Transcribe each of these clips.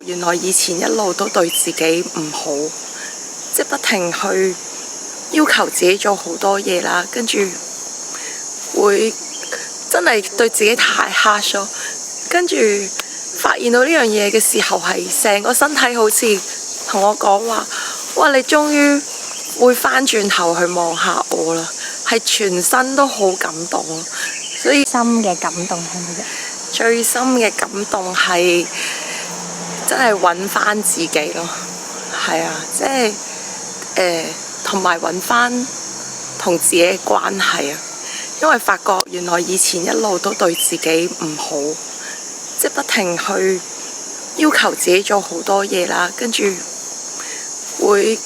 原來以前一路都對自己唔好，即係不停去要求自己做好多嘢啦，跟住會真係對自己太 harsh 咗，跟住發現到呢樣嘢嘅時候，係成個身體好似同我講話：哇！你終於會翻轉頭去望下我啦，係全身都好感動咯。所以深嘅感動係乜嘢？最深嘅感動係真係揾翻自己咯，係啊，即係同埋揾翻同自己嘅關係啊，因為發覺原來以前一路都對自己唔好，即係不停去要求自己做好多嘢啦，跟住會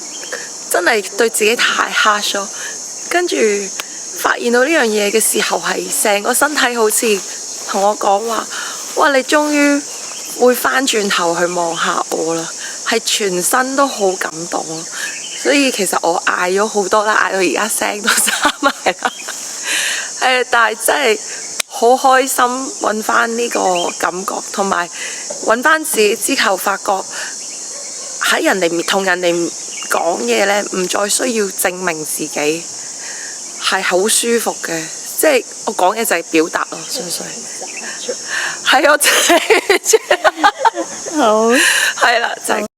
真係對自己太 harsh 咗，跟住發現到呢樣嘢嘅時候，係成個身體好似同我講話：哇！你終於會翻轉頭去望下我啦，係全身都好感動咯。所以其實我嗌咗好多啦，嗌到而家聲都沙埋啦。但係真係好開心揾翻呢個感覺，同埋揾翻自己之後，發覺喺人哋同人哋講嘢呢，唔再需要證明自己，係好舒服嘅。即係我講嘢就係表達咯，純粹係我真係好係啦，就係。